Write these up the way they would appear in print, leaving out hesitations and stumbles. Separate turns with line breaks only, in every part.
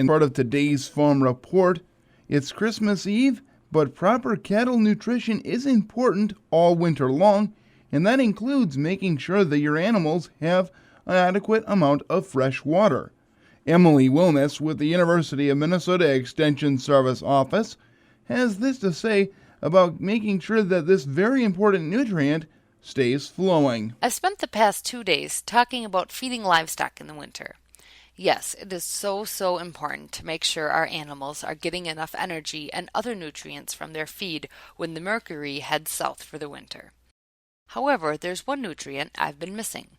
In part of today's Farm Report, it's Christmas Eve, but proper cattle nutrition is important all winter long, and that includes making sure that your animals have an adequate amount of fresh water. Emily Wilmes with the University of Minnesota Extension Service Office has this to say about making sure that this very important nutrient stays flowing.
I spent the past 2 days talking about feeding livestock in the winter. Yes, it is so important to make sure our animals are getting enough energy and other nutrients from their feed when the mercury heads south for the winter. However, there's one nutrient I've been missing: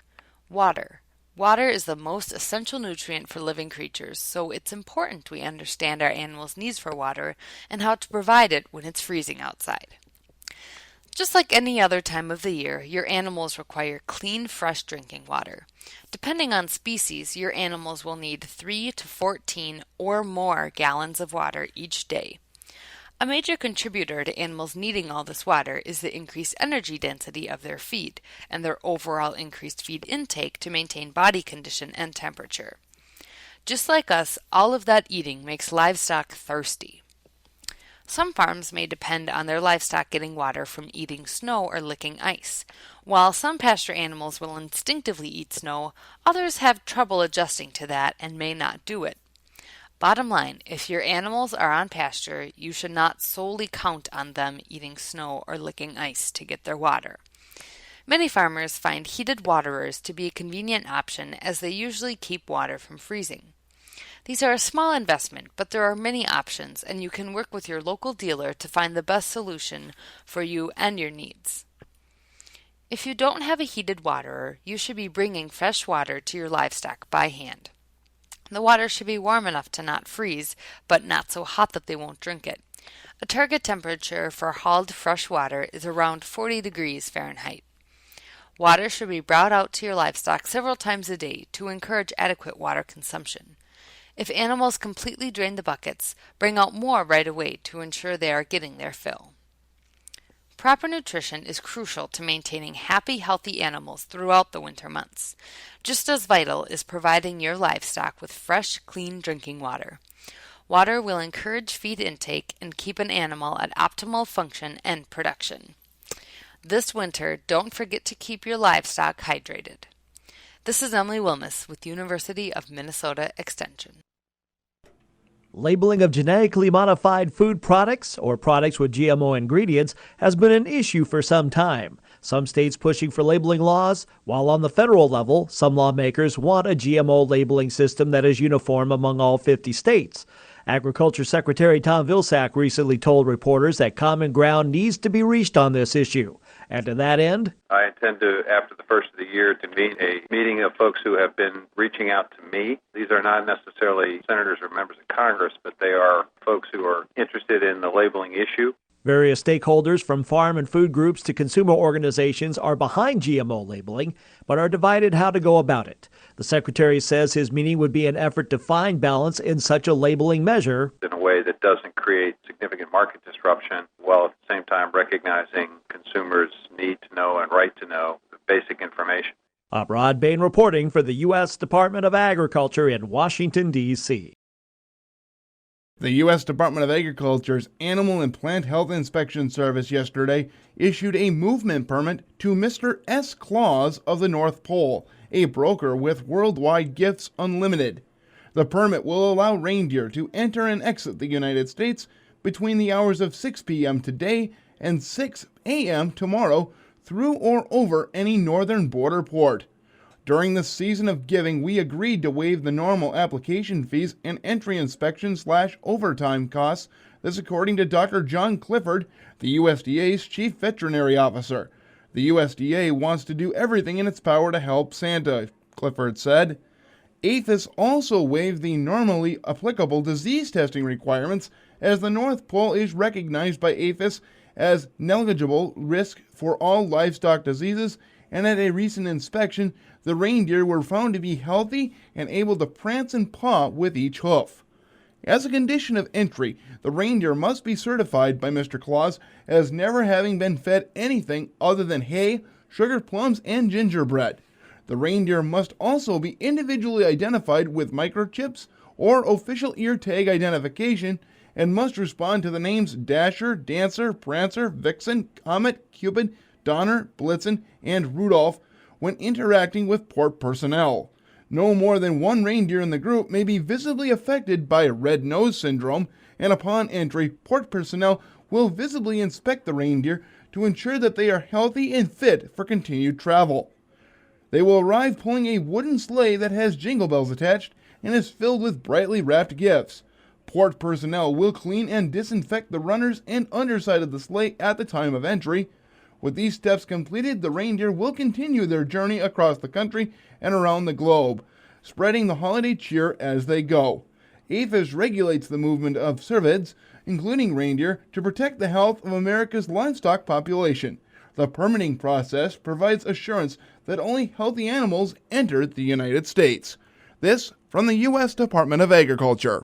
water. Water is the most essential nutrient for living creatures, so it's important we understand our animals' needs for water and how to provide it when it's freezing outside. Just like any other time of the year, your animals require clean, fresh drinking water. Depending on species, your animals will need 3 to 14 or more gallons of water each day. A major contributor to animals needing all this water is the increased energy density of their feed and their overall increased feed intake to maintain body condition and temperature. Just like us, all of that eating makes livestock thirsty. Some farms may depend on their livestock getting water from eating snow or licking ice. While some pasture animals will instinctively eat snow, others have trouble adjusting to that and may not do it. Bottom line, if your animals are on pasture, you should not solely count on them eating snow or licking ice to get their water. Many farmers find heated waterers to be a convenient option as they usually keep water from freezing. These are a small investment, but there are many options, and you can work with your local dealer to find the best solution for you and your needs. If you don't have a heated waterer, you should be bringing fresh water to your livestock by hand. The water should be warm enough to not freeze, but not so hot that they won't drink it. A target temperature for hauled fresh water is around 40 degrees Fahrenheit. Water should be brought out to your livestock several times a day to encourage adequate water consumption. If animals completely drain the buckets, bring out more right away to ensure they are getting their fill. Proper nutrition is crucial to maintaining happy, healthy animals throughout the winter months. Just as vital is providing your livestock with fresh, clean drinking water. Water will encourage feed intake and keep an animal at optimal function and production. This winter, don't forget to keep your livestock hydrated. This is Emily Wilmes with University of Minnesota Extension.
Labeling of genetically modified food products or products with GMO ingredients has been an issue for some time. Some states pushing for labeling laws, while on the federal level, some lawmakers want a GMO labeling system that is uniform among all 50 states. Agriculture Secretary Tom Vilsack recently told reporters that common ground needs to be reached on this issue. And to that end,
I intend to, after the first of the year, convene a meeting of folks who have been reaching out to me. These are not necessarily senators or members of Congress, but they are folks who are interested in the labeling issue.
Various stakeholders from farm and food groups to consumer organizations are behind GMO labeling, but are divided how to go about it. The Secretary says his meeting would be an effort to find balance in such a labeling measure
in a way that doesn't create significant market disruption, while at the same time recognizing consumers' need to know and right to know the basic information.
Rod Bain reporting for the U.S. Department of Agriculture in Washington, D.C.
The U.S. Department of Agriculture's Animal and Plant Health Inspection Service yesterday issued a movement permit to Mr. S. Claus of the North Pole, a broker with Worldwide Gifts Unlimited. The permit will allow reindeer to enter and exit the United States between the hours of 6 p.m. today and 6 a.m. tomorrow through or over any northern border port. During the season of giving, we agreed to waive the normal application fees and entry inspection/overtime costs. This according to Dr. John Clifford, the USDA's chief veterinary officer. The USDA wants to do everything in its power to help Santa, Clifford said. APHIS also waived the normally applicable disease testing requirements as the North Pole is recognized by APHIS as negligible risk for all livestock diseases, and at a recent inspection, the reindeer were found to be healthy and able to prance and paw with each hoof. As a condition of entry, the reindeer must be certified by Mr. Claus as never having been fed anything other than hay, sugar plums, and gingerbread. The reindeer must also be individually identified with microchips or official ear tag identification and must respond to the names Dasher, Dancer, Prancer, Vixen, Comet, Cupid, Donner, Blitzen, and Rudolph when interacting with port personnel. No more than one reindeer in the group may be visibly affected by red nose syndrome, and upon entry, port personnel will visibly inspect the reindeer to ensure that they are healthy and fit for continued travel. They will arrive pulling a wooden sleigh that has jingle bells attached and is filled with brightly wrapped gifts. Port personnel will clean and disinfect the runners and underside of the sleigh at the time of entry. With these steps completed, the reindeer will continue their journey across the country and around the globe, spreading the holiday cheer as they go. APHIS regulates the movement of cervids, including reindeer, to protect the health of America's livestock population. The permitting process provides assurance that only healthy animals enter the United States. This from the U.S. Department of Agriculture.